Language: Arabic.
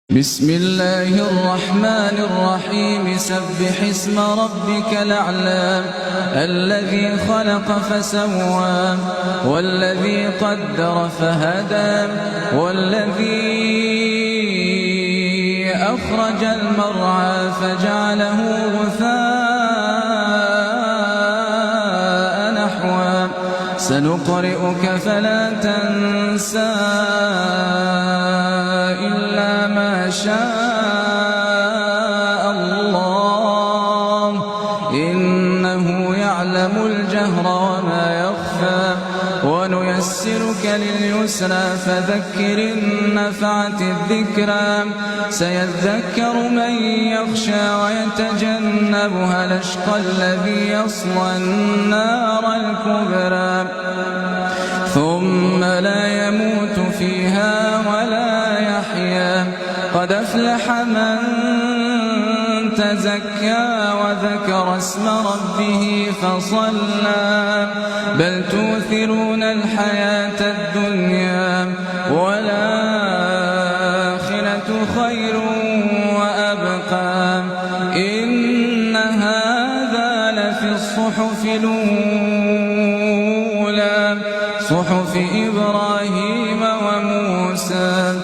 بسم الله الرحمن الرحيم سبح اسم ربك الأعلى الذي خلق فسوى والذي قدر فهدى والذي أخرج المرعى فجعله غثاء نحوا سنقرئك فلا تنسى إلا ما شاء الله إنه يعلم الجهر وما يخفى ونيسرك لليسرى فذكر إن نفعت الذكرى سيذكر من يخشى ويتجنبها الأشقى الذي يصلى النار الكبرى ثم لا يموت فيها ولا يحيا قد أفلح من تزكى وذكر اسم ربه فصلى بل تؤثرون الحياة الدنيا والآخرة خير وأبقى إن هذا لفي الصحف الأولى صحف إبراهيم وموسى